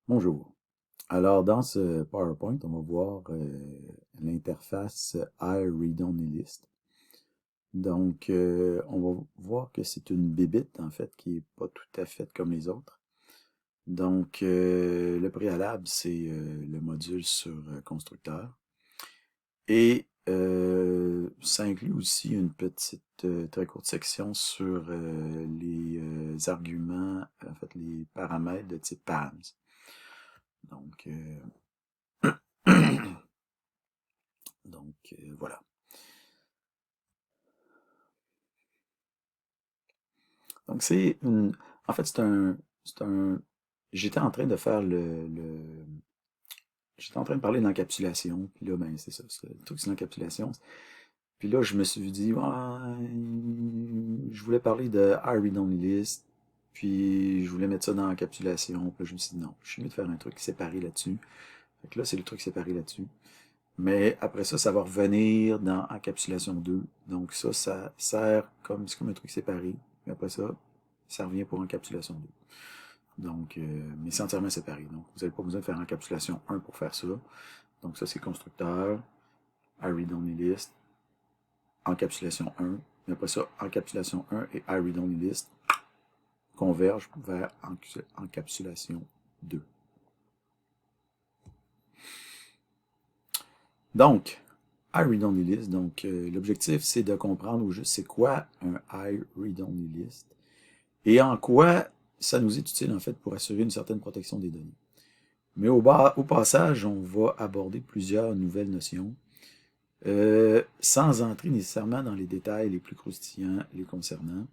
Bonjour. Alors, dans ce PowerPoint, on va voir l'interface iRead-Only-List. Donc, on va voir que c'est une bébite, en fait, qui est pas tout à fait comme les autres. Donc, le préalable, c'est le module sur constructeur. Et ça inclut aussi une petite, très courte section sur les arguments, en fait, les paramètres de type params. Donc, voilà. Donc en fait, j'étais en train de faire j'étais en train de parler d'encapsulation, puis là, ben, c'est ça, le truc c'est l'encapsulation. Puis là, je me suis dit, ouais, je voulais parler de I Read Only List, puis je voulais mettre ça dans l'encapsulation, puis là, je me suis dit, non, je suis mieux de faire un truc séparé là-dessus. Fait que là, c'est le truc séparé là-dessus. Mais après ça, ça va revenir dans encapsulation 2. Donc ça sert c'est comme un truc séparé. Mais après ça revient pour encapsulation 2. Donc, mais c'est entièrement séparé. Donc, vous n'avez pas besoin de faire encapsulation 1 pour faire ça. Donc, ça, c'est constructeur, iRead-Only-List, encapsulation 1. Mais après ça, encapsulation 1 et iRead-Only-List convergent vers encapsulation 2. Donc, iRead-Only-List, donc l'objectif, c'est de comprendre au juste c'est quoi un iRead-Only-List et en quoi ça nous est utile, en fait, pour assurer une certaine protection des données. Mais au passage, on va aborder plusieurs nouvelles notions, sans entrer nécessairement dans les détails les plus croustillants les concernant,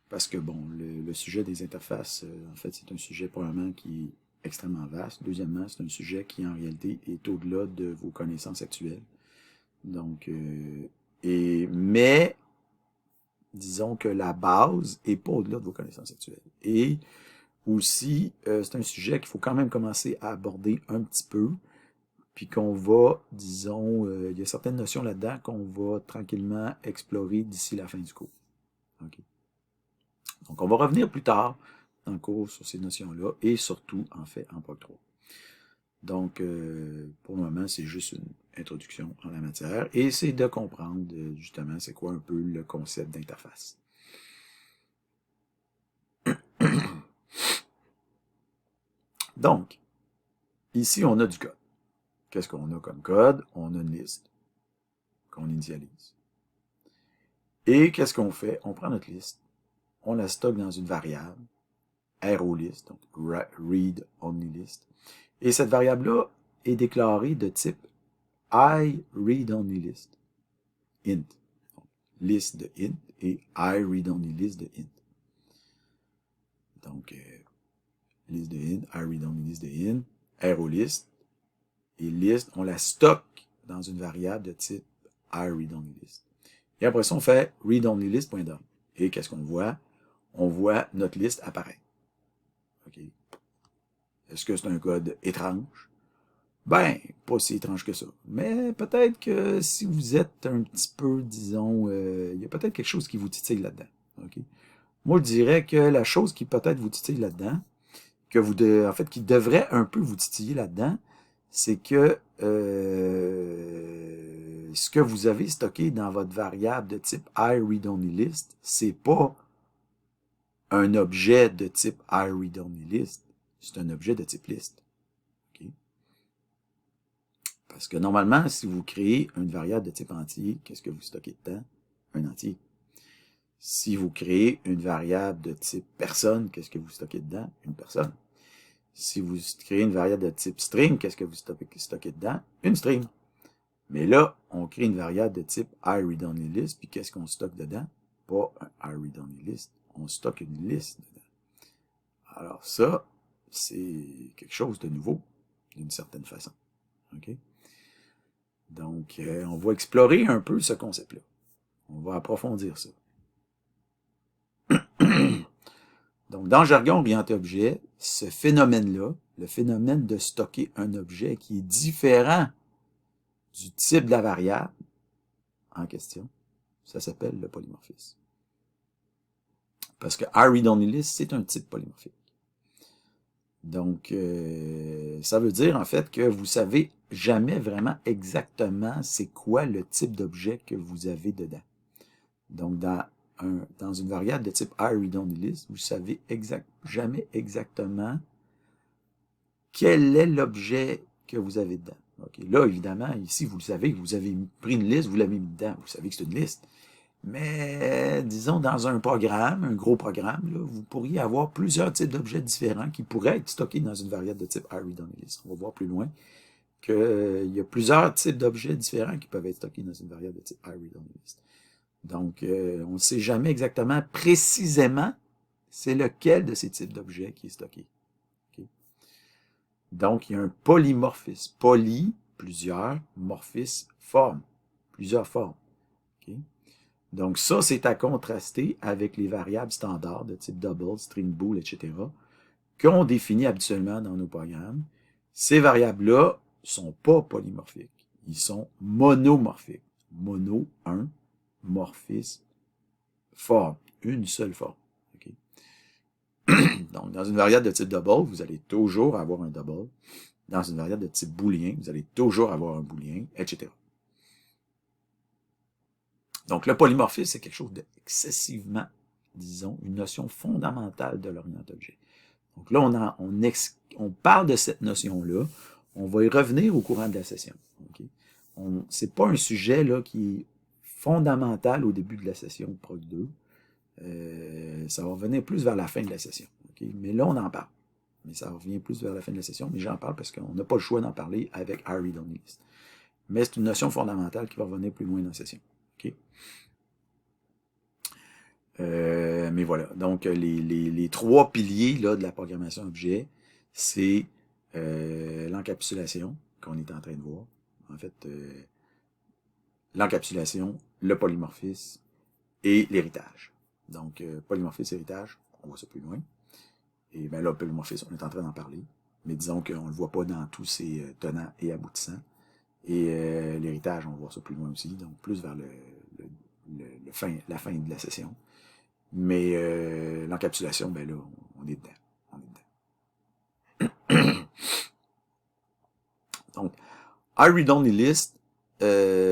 parce que, bon, le sujet des interfaces, en fait, c'est un sujet, probablement, qui est extrêmement vaste. Deuxièmement, c'est un sujet qui, en réalité, est au-delà de vos connaissances actuelles. Donc, mais, disons que la base est pas au-delà de vos connaissances actuelles. Et aussi, c'est un sujet qu'il faut quand même commencer à aborder un petit peu, puis qu'on va, disons, il y a certaines notions là-dedans qu'on va tranquillement explorer d'ici la fin du cours. OK. Donc, on va revenir plus tard dans le cours sur ces notions-là, et surtout, en fait, en POC 3. Donc, pour le moment, c'est juste une introduction en la matière, et c'est de comprendre, justement, c'est quoi un peu le concept d'interface. Donc, ici, on a du code. Qu'est-ce qu'on a comme code? On a une liste qu'on initialise. Et qu'est-ce qu'on fait? On prend notre liste, on la stocke dans une variable, ROList, donc read only list. Et cette variable-là est déclarée de type iReadOnlyList, int. Donc, liste de int et iReadOnlyList de int. Donc, liste de int, iReadOnlyList de int, ROList, et list, on la stocke dans une variable de type iReadOnlyList. Et après ça, on fait readOnlyList.done. Et qu'est-ce qu'on voit? On voit notre liste apparaître. OK. Est-ce que c'est un code étrange? Ben, pas si étrange que ça. Mais peut-être que si vous êtes un petit peu, disons, il y a peut-être quelque chose qui vous titille là-dedans. OK? Moi, je dirais que la chose qui peut-être vous titille là-dedans, en fait, qui devrait un peu vous titiller là-dedans, c'est que ce que vous avez stocké dans votre variable de type iReadOnlyList, c'est pas un objet de type iReadOnlyList, c'est un objet de type list. Okay? Parce que normalement, si vous créez une variable de type entier, qu'est-ce que vous stockez dedans? Un entier. Si vous créez une variable de type personne, qu'est-ce que vous stockez dedans? Une personne. Si vous créez une variable de type string, qu'est-ce que vous stockez dedans? Une string. Mais là, on crée une variable de type iReadOnlyList, puis qu'est-ce qu'on stocke dedans? Pas un iReadOnlyList, on stocke une liste dedans. Alors ça, c'est quelque chose de nouveau, d'une certaine façon. OK? Donc, on va explorer un peu ce concept-là. On va approfondir ça. Donc, dans le jargon orienté-objet, ce phénomène-là, le phénomène de stocker un objet qui est différent du type de la variable en question, ça s'appelle le polymorphisme. Parce que iReadOnlyList, c'est un type polymorphique. Donc, ça veut dire en fait que vous savez jamais vraiment exactement c'est quoi le type d'objet que vous avez dedans. Donc, dans une variable de type iReadOnlyList, vous savez jamais exactement quel est l'objet que vous avez dedans. Okay. Là, évidemment, ici, vous le savez, vous avez pris une liste, vous l'avez mis dedans, vous savez que c'est une liste. Mais, disons, dans un programme, un gros programme, là, vous pourriez avoir plusieurs types d'objets différents qui pourraient être stockés dans une variable de type iReadOnlyList. On va voir plus loin qu'il y a plusieurs types d'objets différents qui peuvent être stockés dans une variable de type iReadOnlyList. Donc, on ne sait jamais exactement, précisément, c'est lequel de ces types d'objets qui est stocké. Okay? Donc, il y a un polymorphisme. Poly, plusieurs, morphisme, forme, plusieurs formes. Okay? Donc, ça, c'est à contraster avec les variables standards de type double, string bool, etc., qu'on définit habituellement dans nos programmes. Ces variables-là sont pas polymorphiques. Ils sont monomorphiques. Mono, un, morphisme, forme, une seule forme. Okay? Donc, dans une variable de type double, vous allez toujours avoir un double. Dans une variable de type boolien, vous allez toujours avoir un boolien, etc. Donc, le polymorphisme, c'est quelque chose d'excessivement, disons, une notion fondamentale de l'orienté-objet. Donc là, on parle de cette notion-là. On va y revenir au courant de la session. Okay? C'est pas un sujet là, qui est fondamental au début de la session Prog 2. Ça va revenir plus vers la fin de la session. Okay? Mais là, on en parle. Mais ça revient plus vers la fin de la session. Mais j'en parle parce qu'on n'a pas le choix d'en parler avec iReadOnlyList. Mais c'est une notion fondamentale qui va revenir plus loin dans la session. Okay? Mais voilà. Donc, les trois piliers là, de la programmation objet, c'est l'encapsulation, qu'on est en train de voir. En fait, l'encapsulation, le polymorphisme et l'héritage. Donc, polymorphisme, héritage, on voit ça plus loin. Et bien là, le polymorphisme, on est en train d'en parler. Mais disons qu'on ne le voit pas dans tous ses tenants et aboutissants. Et l'héritage, on va voir ça plus loin aussi. Donc, plus vers la fin de la session. Mais l'encapsulation, ben là, on est dedans. On est dedans. Donc, iReadOnlyList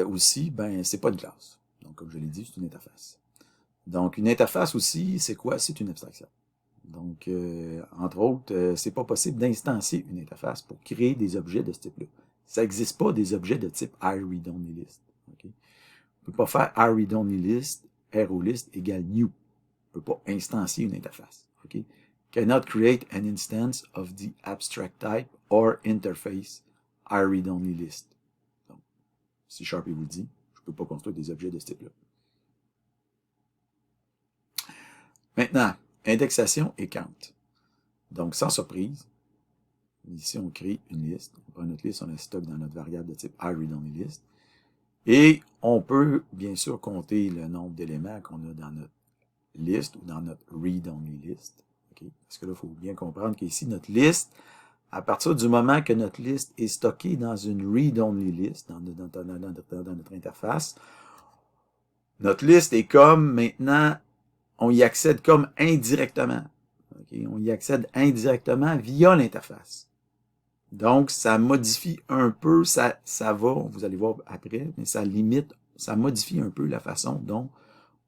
aussi, ben, c'est pas une classe. Donc, comme je l'ai dit, c'est une interface. Donc, une interface aussi, c'est quoi? C'est une abstraction. Donc, entre autres, c'est pas possible d'instancier une interface pour créer des objets de ce type-là. Ça n'existe pas des objets de type iReadOnlyList. Okay? On ne peut pas faire iReadOnlyList, ROList égale new. On ne peut pas instancier une interface. Okay? Cannot create an instance of the abstract type or interface iReadOnlyList. Donc, si Sharp vous le dit, je ne peux pas construire des objets de ce type-là. Maintenant, indexation et count. Donc, sans surprise, ici, on crée une liste. On prend notre liste, on la stocke dans notre variable de type iReadOnlyList. Et on peut, bien sûr, compter le nombre d'éléments qu'on a dans notre liste ou dans notre read-only-list. Okay? Parce que là, il faut bien comprendre qu'ici, notre liste, à partir du moment que notre liste est stockée dans une read-only-list, dans notre interface, notre liste est comme, maintenant, on y accède comme indirectement. Okay? On y accède indirectement via l'interface. Donc, ça modifie un peu, ça va, vous allez voir après, mais ça limite, ça modifie un peu la façon dont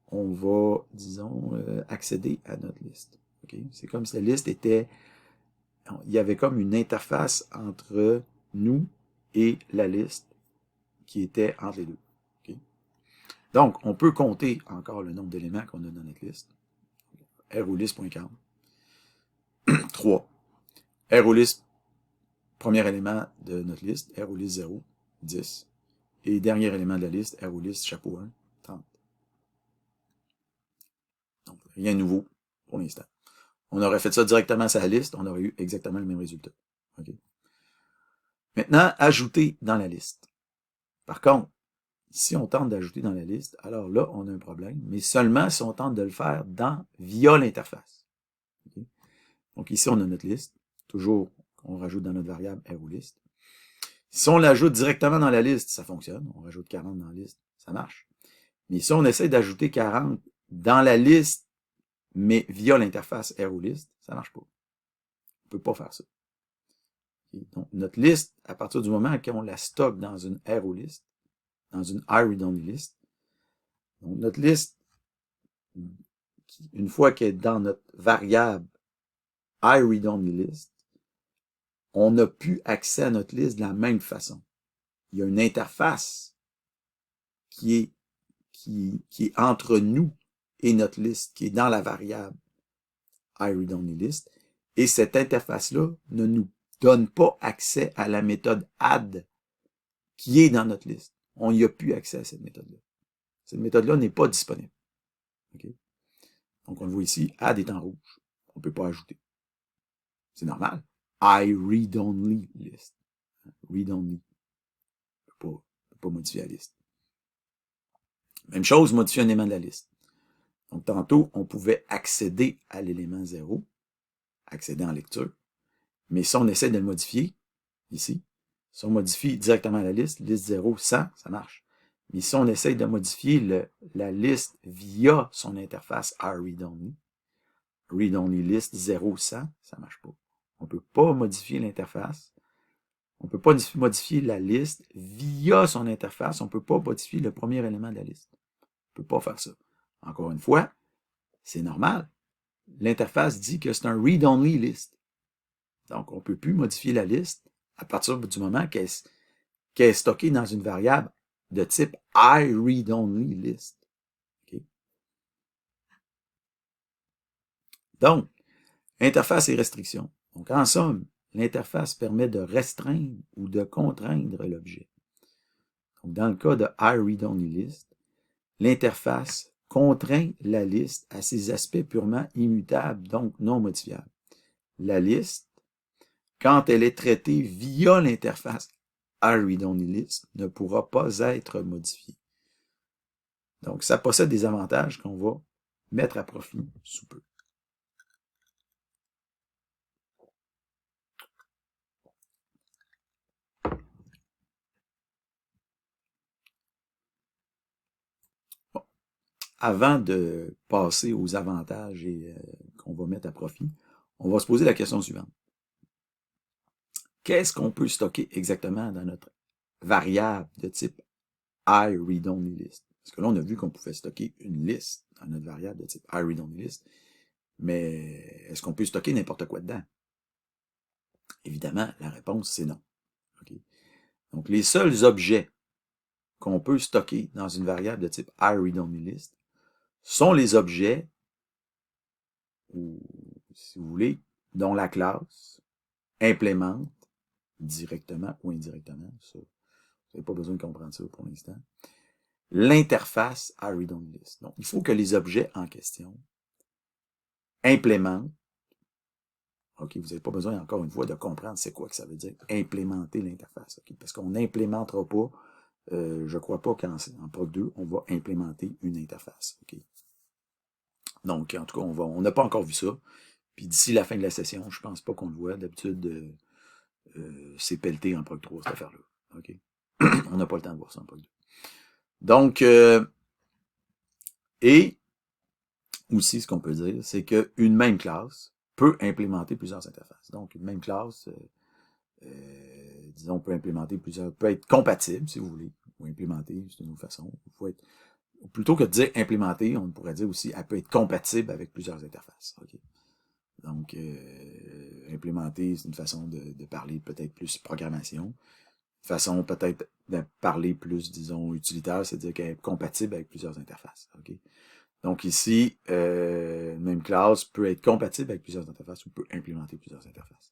on va, disons, accéder à notre liste. Okay? C'est comme si la liste était, il y avait comme une interface entre nous et la liste qui était entre les deux. Okay? Donc, on peut compter encore le nombre d'éléments qu'on a dans notre liste. ROList.count. 3. ROList, premier élément de notre liste, ROList 0, 10. Et dernier élément de la liste, ROList chapeau 1, 30. Donc, rien de nouveau pour l'instant. On aurait fait ça directement sur la liste, on aurait eu exactement le même résultat. Okay? Maintenant, ajouter dans la liste. Par contre, si on tente d'ajouter dans la liste, alors là, on a un problème, mais seulement si on tente de le faire via l'interface. Okay? Donc ici, on a notre liste. Toujours, on rajoute dans notre variable ROList. Si on l'ajoute directement dans la liste, ça fonctionne. On rajoute 40 dans la liste, ça marche. Mais si on essaie d'ajouter 40 dans la liste, mais via l'interface ROList, ça marche pas. On peut pas faire ça. Okay? Donc, notre liste, à partir du moment qu'on la stocke dans une arrow list, dans une iRead-only list, donc notre liste, une fois qu'elle est dans notre variable iRead-only list, on n'a plus accès à notre liste de la même façon. Il y a une interface qui est entre nous et notre liste, qui est dans la variable iReadOnlyList. Et cette interface-là ne nous donne pas accès à la méthode add qui est dans notre liste. On n'y a plus accès à cette méthode-là. Cette méthode-là n'est pas disponible. Okay? Donc, on le voit ici, add est en rouge. On ne peut pas ajouter. C'est normal. iReadOnly list. Read only. On ne peut pas modifier la liste. Même chose, modifier un élément de la liste. Donc, tantôt, on pouvait accéder à l'élément 0, accéder en lecture, mais si on essaie de le modifier, ici, si on modifie directement la liste 0, 100, ça marche. Mais si on essaie de modifier la liste via son interface iReadOnly, read-only list 0, 100, ça marche pas. On peut pas modifier l'interface. On peut pas modifier la liste via son interface. On peut pas modifier le premier élément de la liste. On peut pas faire ça. Encore une fois, c'est normal. L'interface dit que c'est un read-only list. Donc, on ne peut plus modifier la liste à partir du moment qu'elle est stockée dans une variable de type iReadOnly list. Okay? Donc, interface et restriction. Donc, en somme, l'interface permet de restreindre ou de contraindre l'objet. Donc, dans le cas de iReadOnly list, l'interface contraint la liste à ses aspects purement immutables, donc non modifiables. La liste, quand elle est traitée via l'interface iReadOnlyList, ne pourra pas être modifiée. Donc, ça possède des avantages qu'on va mettre à profit sous peu. Bon. Avant de passer aux avantages qu'on va mettre à profit, on va se poser la question suivante. Qu'est-ce qu'on peut stocker exactement dans notre variable de type iReadOnlyList? Parce que là, on a vu qu'on pouvait stocker une liste dans notre variable de type iReadOnlyList, mais est-ce qu'on peut stocker n'importe quoi dedans? Évidemment, la réponse, c'est non. Okay? Donc, les seuls objets qu'on peut stocker dans une variable de type iReadOnlyList sont les objets, ou si vous voulez, dont la classe implémente directement ou indirectement, ça, vous n'avez pas besoin de comprendre ça pour l'instant, l'interface iReadOnlyList. Donc, il faut que les objets en question implémentent. OK, vous n'avez pas besoin, encore une fois, de comprendre c'est quoi que ça veut dire, implémenter l'interface. Okay? Parce qu'on n'implémentera pas, je crois pas qu'en Prog 2, on va implémenter une interface. Okay? Donc, en tout cas, on n'a pas encore vu ça. Puis d'ici la fin de la session, je pense pas qu'on le voit. D'habitude, c'est pelleté en Prog 3, cette affaire-là. Okay? On n'a pas le temps de voir ça en Prog 2. Donc, et aussi, ce qu'on peut dire, c'est qu'une même classe peut implémenter plusieurs interfaces. Donc, une même classe, disons, peut implémenter plusieurs, peut être compatible, si vous voulez, ou implémenter, c'est une autre façon. Il faut être, plutôt que de dire implémenter, on pourrait dire aussi, elle peut être compatible avec plusieurs interfaces. Okay? Donc, implémenter, c'est une façon de parler peut-être plus programmation. Une façon peut-être de parler plus, disons, utilitaire, c'est-à-dire qu'elle est compatible avec plusieurs interfaces. Okay? Donc ici, même classe peut être compatible avec plusieurs interfaces ou peut implémenter plusieurs interfaces.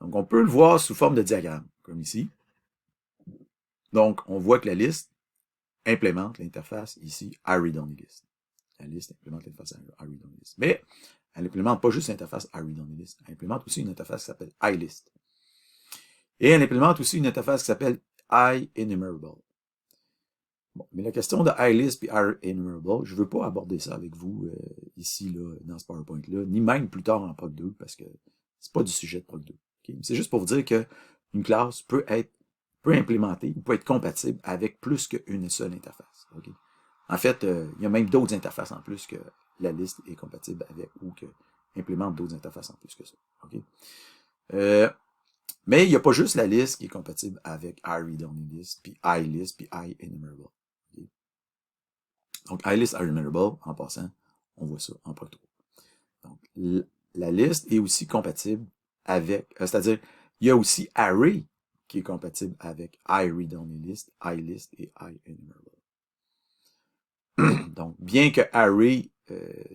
Donc on peut le voir sous forme de diagramme, comme ici. Donc on voit que la liste implémente l'interface ici iReadOnlyList. La liste implémente l'interface iReadOnlyList. Mais elle n'implémente pas juste l'interface iReadOnlyList. Elle implémente aussi une interface qui s'appelle iList. Et elle implémente aussi une interface qui s'appelle iEnumerable. Bon, mais la question de iList et iEnumerable, je ne veux pas aborder ça avec vous ici, là, dans ce PowerPoint-là, ni même plus tard en Prog 2, parce que c'est pas du sujet de Prog 2. Okay? C'est juste pour vous dire qu'une classe peut implémenter ou peut être compatible avec plus qu'une seule interface. Okay? En fait, il y a même d'autres interfaces en plus que la liste est compatible avec ou que implémente d'autres interfaces en plus que ça. Okay? Mais il n'y a pas juste la liste qui est compatible avec iReadOnlyList, puis iList, puis iEnumerable. Okay? Donc, iList, iEnumerable, en passant, on voit ça en Procto. Donc, la liste est aussi compatible avec, c'est-à-dire, il y a aussi Array qui est compatible avec iReadOnlyList, iList et iEnumerable. Donc, bien que Array,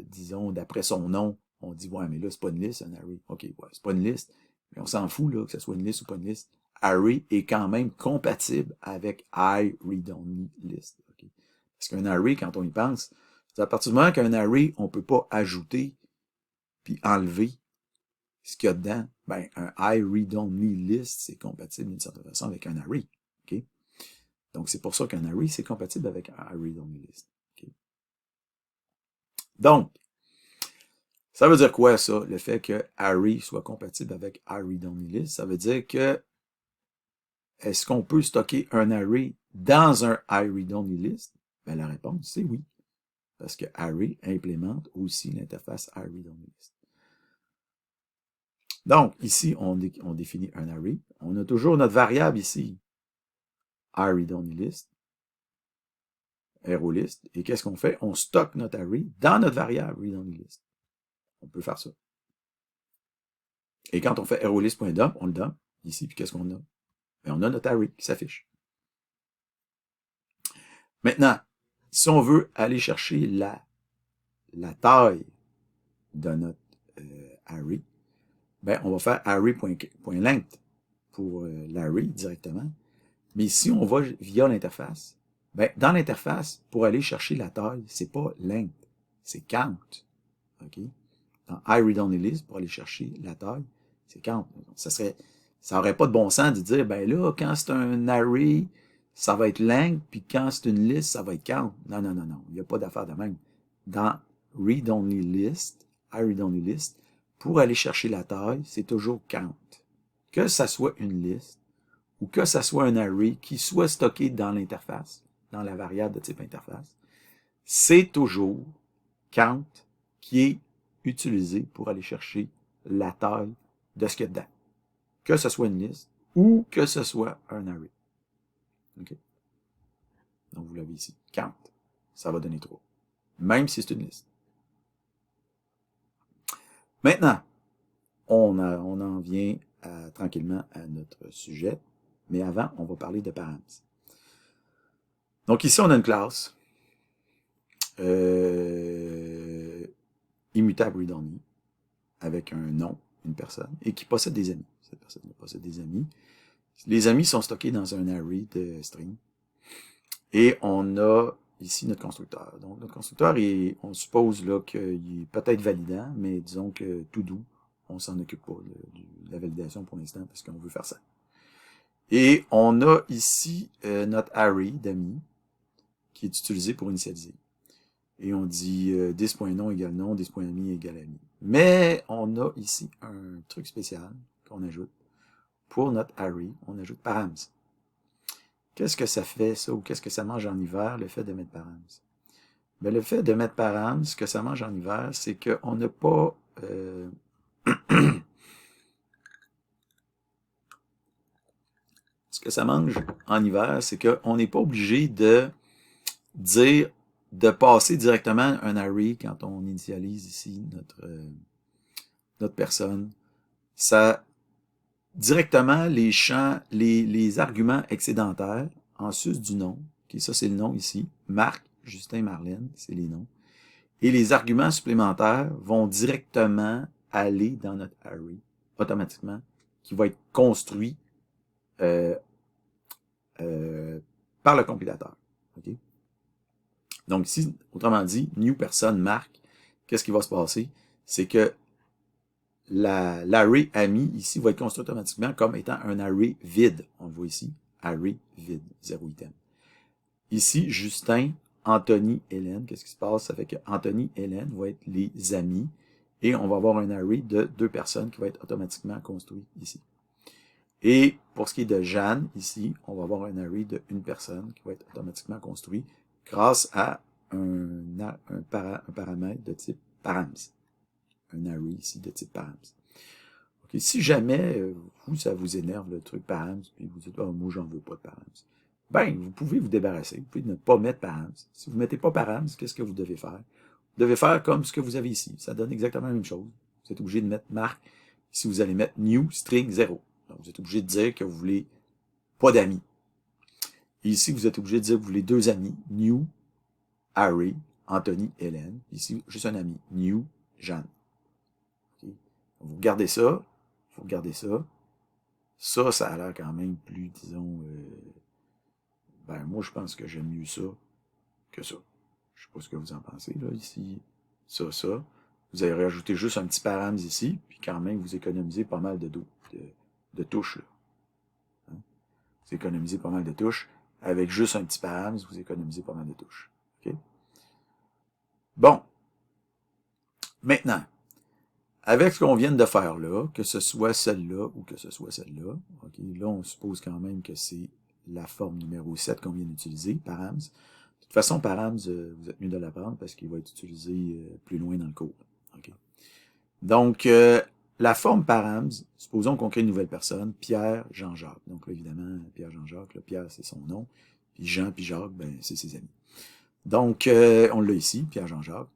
disons, d'après son nom, on dit, ouais, mais là, c'est pas une liste, un Array. OK, ouais, c'est pas une liste, mais on s'en fout, là, que ce soit une liste ou pas une liste. Array est quand même compatible avec iReadOnlyList. Okay? Parce qu'un array, quand on y pense, c'est à partir du moment qu'un array, on peut pas ajouter puis enlever ce qu'il y a dedans, ben, un iReadOnlyList, c'est compatible d'une certaine façon avec un array. Okay? Donc, c'est pour ça qu'un array, c'est compatible avec un iReadOnlyList. Okay? Donc, ça veut dire quoi, ça, le fait que array soit compatible avec iReadOnlyList? Ça veut dire que est-ce qu'on peut stocker un array dans un iReadOnlyList? Ben, la réponse, c'est oui. Parce que array implémente aussi l'interface iReadOnlyList. Donc, ici, on définit un array. On a toujours notre variable ici, iReadOnlyList, ROList. Et qu'est-ce qu'on fait? On stocke notre array dans notre variable readOnlyList. On peut faire ça. Et quand on fait ROList.dump, on le dump ici. Puis qu'est-ce qu'on a? Ben, on a notre array qui s'affiche. Maintenant, si on veut aller chercher la taille de notre array, ben, on va faire array.length pour l'array directement. Mais si on va via l'interface, ben, dans l'interface, pour aller chercher la taille, c'est pas length, c'est count. OK? Dans iReadOnlyList, pour aller chercher la taille, c'est count. Ça aurait pas de bon sens de dire, ben là, quand c'est un array, ça va être length, puis quand c'est une liste, ça va être count. Non, non, non, non. Il n'y a pas d'affaire de même. Dans iReadOnlyList, pour aller chercher la taille, c'est toujours count. Que ça soit une liste, ou que ça soit un array qui soit stocké dans l'interface, dans la variable de type interface, c'est toujours count qui est utilisé pour aller chercher la taille de ce qu'il y a dedans. Que ce soit une liste ou que ce soit un array. Okay? Donc, vous l'avez ici. Count. Ça va donner 3. Même si c'est une liste. Maintenant, on en vient tranquillement à notre sujet. Mais avant, on va parler de params. Donc ici, on a une classe immutable read-only avec un nom, une personne, et qui possède des amis. Cette personne possède des amis. Les amis sont stockés dans un array de string. Et on a ici notre constructeur. Donc notre constructeur, on suppose là qu'il est peut-être validant, mais disons que tout doux, on s'en occupe pas de la validation pour l'instant parce qu'on veut faire ça. Et on a ici notre array d'amis qui est utilisé pour initialiser. Et on dit dis.nom égale nom, dis.ami égale ami. Mais on a ici un truc spécial qu'on ajoute. Pour notre array, on ajoute params. Qu'est-ce que ça fait, ça, ou qu'est-ce que ça mange en hiver, le fait de mettre params? Ben, le fait de mettre params, ce que ça mange en hiver, c'est qu'on n'a pas... ce que ça mange en hiver, c'est qu'on n'est pas obligé de dire, de passer directement un array quand on initialise ici notre personne. Ça, directement, les champs, les arguments excédentaires, en sus du nom, okay, ça c'est le nom ici, Marc, Justin, Marlène, c'est les noms, et les arguments supplémentaires vont directement aller dans notre array, automatiquement, qui va être construit par le compilateur. Okay? Donc ici, autrement dit, new person Marc, qu'est-ce qui va se passer? C'est que l'array ami ici va être construit automatiquement comme étant un array vide. On le voit ici, array vide, 0 item. Ici, Justin, Anthony, Hélène, qu'est-ce qui se passe? Ça fait que Anthony, Hélène vont être les amis et on va avoir un array de 2 personnes qui va être automatiquement construit ici. Et pour ce qui est de Jeanne, ici, on va avoir un array de 1 personne qui va être automatiquement construit grâce à un paramètre de type params. Un array ici de type params. OK? Okay? Si jamais, vous, ça vous énerve le truc params, puis vous dites, oh, moi, j'en veux pas de params. Ben, vous pouvez vous débarrasser. Vous pouvez ne pas mettre params. Si vous ne mettez pas params, qu'est-ce que vous devez faire? Vous devez faire comme ce que vous avez ici. Ça donne exactement la même chose. Vous êtes obligé de mettre marque. Si vous allez mettre new string 0. Donc, vous êtes obligé de dire que vous voulez pas d'amis. Et ici, vous êtes obligé de dire que vous voulez 2 amis. New, Harry, Anthony, Hélène. Ici, juste un ami. New, Jeanne. Okay? Vous regardez ça. Vous regardez ça. Ça a l'air quand même plus, disons, ben, moi, je pense que j'aime mieux ça que ça. Je sais pas ce que vous en pensez, là, ici. Ça. Vous allez rajouter juste un petit params ici, puis quand même, vous économisez pas mal de touches, là. Hein? Vous économisez pas mal de touches. Avec juste un petit params, vous économisez pas mal de touches. OK? Bon. Maintenant, avec ce qu'on vient de faire là, que ce soit celle-là ou que ce soit celle-là, OK, là, on suppose quand même que c'est la forme numéro 7 qu'on vient d'utiliser, params. De toute façon, params, vous êtes mieux de l'apprendre parce qu'il va être utilisé plus loin dans le cours. Okay? Donc, la forme params, supposons qu'on crée une nouvelle personne, Pierre, Jean-Jacques. Donc là, évidemment, Pierre, Jean-Jacques, Pierre, c'est son nom. Puis Jean, puis Jacques, ben, c'est ses amis. Donc, on l'a ici, Pierre, Jean-Jacques.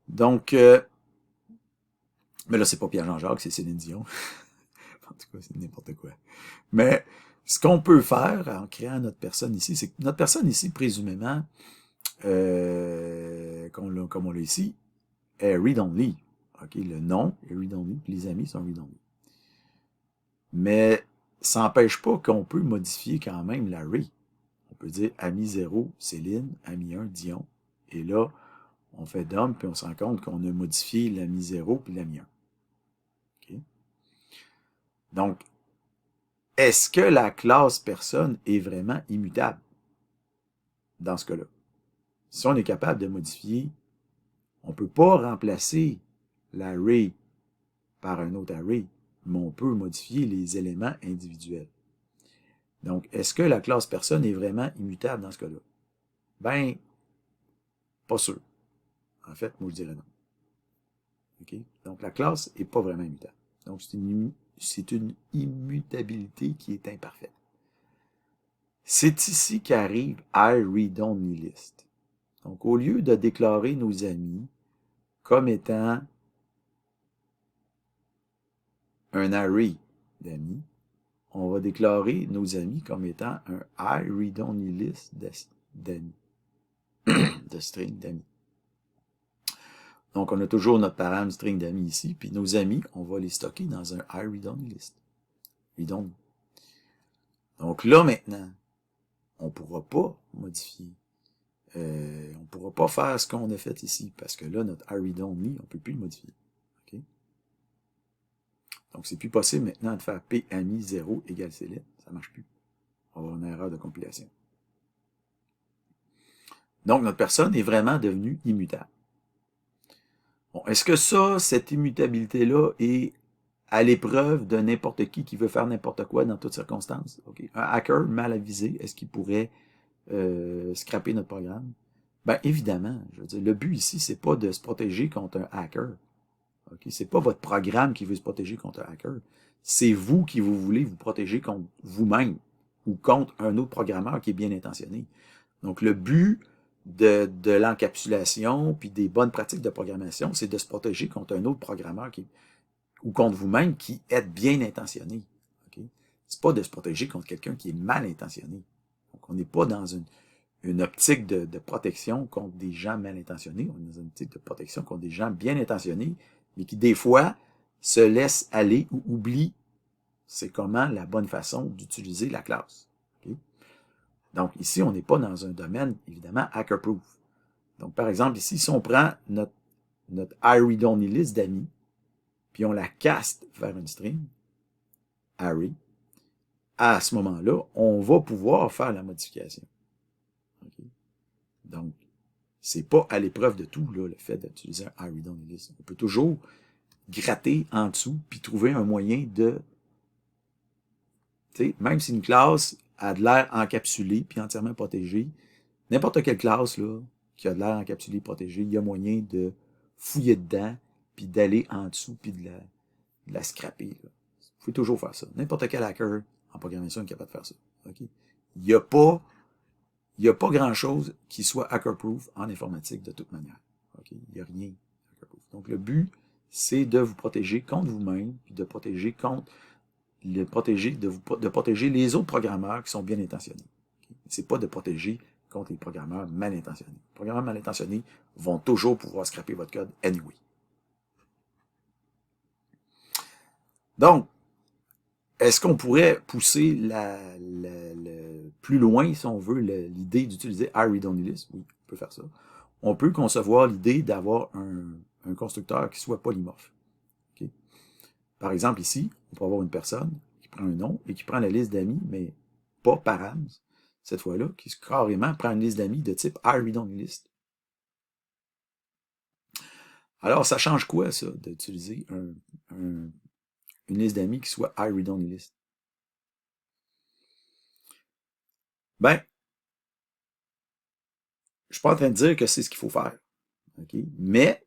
Donc, mais là, c'est pas Pierre, Jean-Jacques, c'est Céline Dion. En tout cas, c'est n'importe quoi. Mais ce qu'on peut faire en créant notre personne ici, c'est que notre personne ici, présumément, comme on l'a ici, est read-only. Okay, le nom est read-only, puis les amis sont read-only. Mais ça n'empêche pas qu'on peut modifier quand même l'array. On peut dire ami 0, Céline, ami 1, Dion. Et là, on fait dump, puis on se rend compte qu'on a modifié l'ami 0 puis l'ami 1. Okay? Donc, est-ce que la classe personne est vraiment immutable dans ce cas-là? Si on est capable de modifier, on ne peut pas remplacer l'array par un autre array, mais on peut modifier les éléments individuels. Donc, est-ce que la classe personne est vraiment immutable dans ce cas-là? Ben, pas sûr. En fait, moi, je dirais non. OK? Donc, la classe n'est pas vraiment immutable. Donc, c'est une immutabilité qui est imparfaite. C'est ici qu'arrive iReadOnlyList. Donc, au lieu de déclarer nos amis comme étant un array d'amis, on va déclarer nos amis comme étant un iReadOnlyList d'amis, de string d'amis. Donc, on a toujours notre param string d'amis ici, puis nos amis, on va les stocker dans un iReadOnlyList. Read-only. Donc là, maintenant, on ne pourra pas modifier. On ne pourra pas faire ce qu'on a fait ici, parce que là, notre iReadOnly, on ne peut plus le modifier. Okay? Donc, c'est plus possible maintenant de faire PAMI 0 égale Céline. Ça ne marche plus. On va avoir une erreur de compilation. Donc, notre personne est vraiment devenue immutable. Bon, est-ce que ça, cette immutabilité-là, est à l'épreuve de n'importe qui veut faire n'importe quoi dans toutes circonstances? Okay. Un hacker mal avisé, est-ce qu'il pourrait scraper notre programme? Ben évidemment, je veux dire, le but ici, c'est pas de se protéger contre un hacker. Okay? C'est pas votre programme qui veut se protéger contre un hacker. C'est vous qui vous voulez vous protéger contre vous-même ou contre un autre programmeur qui est bien intentionné. Donc le but de l'encapsulation puis des bonnes pratiques de programmation, c'est de se protéger contre un autre programmeur ou contre vous-même qui êtes bien intentionné. Okay? C'est pas de se protéger contre quelqu'un qui est mal intentionné. Donc on n'est pas dans une optique de protection contre des gens mal intentionnés, on est dans une optique de protection contre des gens bien intentionnés, mais qui des fois se laissent aller ou oublient c'est comment la bonne façon d'utiliser la classe. Okay? Donc ici, on n'est pas dans un domaine, évidemment, hacker-proof. Donc par exemple, ici, si on prend notre iReadOnlyList d'amis, puis on la caste vers une string, array, à ce moment-là, on va pouvoir faire la modification. Okay? Donc, c'est pas à l'épreuve de tout, là, le fait d'utiliser un iReadOnlyList. On peut toujours gratter en dessous, puis trouver un moyen de... Même si une classe a de l'air encapsulée, puis entièrement protégée, n'importe quelle classe là, qui a de l'air encapsulée, protégée, il y a moyen de fouiller dedans, puis d'aller en dessous, puis de la scraper. Là. Vous pouvez toujours faire ça. N'importe quel hacker en programmation est capable de faire ça. Okay? Il n'y a pas grand-chose qui soit hacker-proof en informatique de toute manière. Okay? Il n'y a rien hacker-proof. Donc, le but, c'est de vous protéger contre vous-même, puis de protéger contre de protéger les autres programmeurs qui sont bien intentionnés. Okay? C'est pas de protéger contre les programmeurs mal intentionnés. Les programmeurs mal intentionnés vont toujours pouvoir scraper votre code anyway. Donc, est-ce qu'on pourrait pousser plus loin, si on veut, l'idée d'utiliser iRead-OnlyList? Oui, on peut faire ça. On peut concevoir l'idée d'avoir un constructeur qui soit polymorphe. Okay? Par exemple, ici, on peut avoir une personne qui prend un nom et qui prend la liste d'amis, mais pas params, cette fois-là, qui carrément prend une liste d'amis de type iRead-OnlyList. Alors, ça change quoi, ça, d'utiliser une liste d'amis qui soit iRead-OnlyList? Ben, je suis pas en train de dire que c'est ce qu'il faut faire. Okay? Mais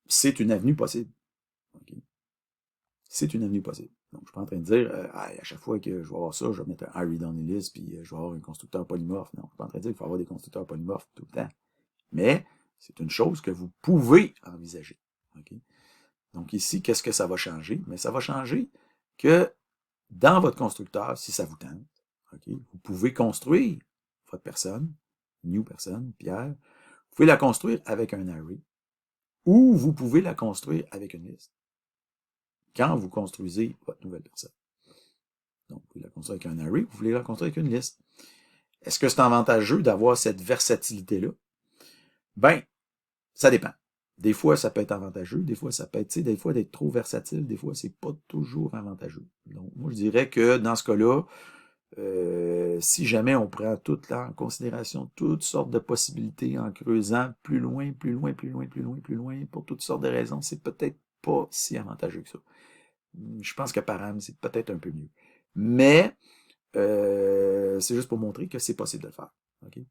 c'est une avenue possible. Okay? C'est une avenue possible. Donc, je suis pas en train de dire à chaque fois que je vais avoir ça, je vais mettre un iRead-OnlyList puis je vais avoir un constructeur polymorphe. Non, je suis pas en train de dire qu'il faut avoir des constructeurs polymorphes tout le temps. Mais c'est une chose que vous pouvez envisager. Okay? Donc ici, qu'est-ce que ça va changer? Mais ça va changer que dans votre constructeur, si ça vous tente, okay, vous pouvez construire votre personne, new personne, Pierre, vous pouvez la construire avec un array, ou vous pouvez la construire avec une liste. Quand vous construisez votre nouvelle personne. Donc, vous pouvez la construire avec un array, vous voulez la construire avec une liste. Est-ce que c'est avantageux d'avoir cette versatilité-là? Ben, ça dépend. Des fois, ça peut être avantageux, des fois, ça peut être, des fois, d'être trop versatile, des fois, c'est pas toujours avantageux. Donc, moi, je dirais que dans ce cas-là, si jamais on prend tout là en considération, toutes sortes de possibilités en creusant plus loin, plus loin, plus loin, plus loin, plus loin, pour toutes sortes de raisons, c'est peut-être pas si avantageux que ça. Je pense que param, c'est peut-être un peu mieux. Mais, c'est juste pour montrer que c'est possible de le faire. Okay?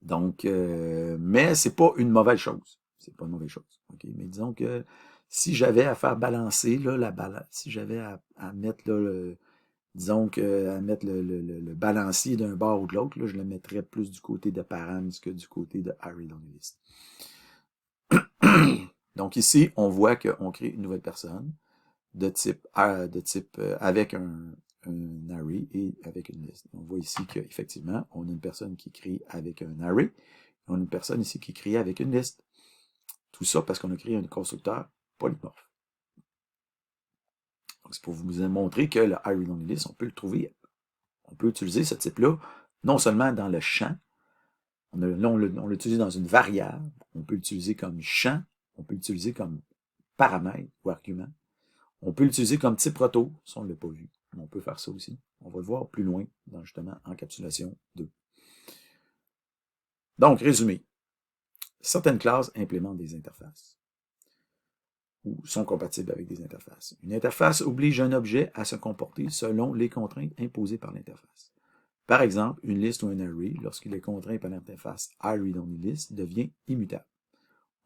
Donc, mais c'est pas une mauvaise chose. C'est pas une mauvaise chose. Okay? Mais disons que si j'avais à faire balancer là, la balance, si j'avais à mettre là, disons qu'à mettre le balancier d'un bord ou de l'autre, là, je le mettrais plus du côté de params que du côté de iRead-OnlyList. Donc ici, on voit qu'on crée une nouvelle personne de type avec un array et avec une liste. On voit ici qu'effectivement, on a une personne qui crée avec un array, on a une personne ici qui crée avec une liste. Tout ça parce qu'on a créé un constructeur polymorphe. C'est pour vous montrer que le iRead-OnlyList, on peut le trouver, on peut utiliser ce type-là, non seulement dans le champ, on l'utilise dans une variable, on peut l'utiliser comme champ, on peut l'utiliser comme paramètre ou argument, on peut l'utiliser comme type proto, si on ne l'a pas vu. On peut faire ça aussi. On va le voir plus loin dans justement encapsulation 2. Donc, résumé. Certaines classes implémentent des interfaces ou sont compatibles avec des interfaces. Une interface oblige un objet à se comporter selon les contraintes imposées par l'interface. Par exemple, une liste ou un array, lorsqu'il est contraint par l'interface iRead-OnlyList, devient immutable.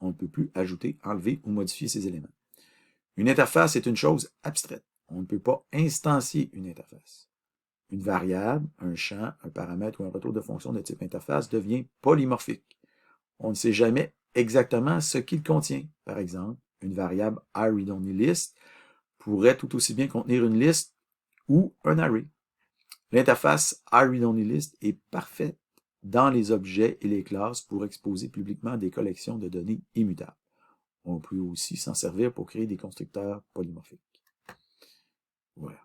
On ne peut plus ajouter, enlever ou modifier ces éléments. Une interface est une chose abstraite. On ne peut pas instancier une interface. Une variable, un champ, un paramètre ou un retour de fonction de type interface devient polymorphique. On ne sait jamais exactement ce qu'il contient. Par exemple, une variable iRead-OnlyList pourrait tout aussi bien contenir une liste ou un array. L'interface iRead-OnlyList est parfaite dans les objets et les classes pour exposer publiquement des collections de données immutables. On peut aussi s'en servir pour créer des constructeurs polymorphiques. Voilà.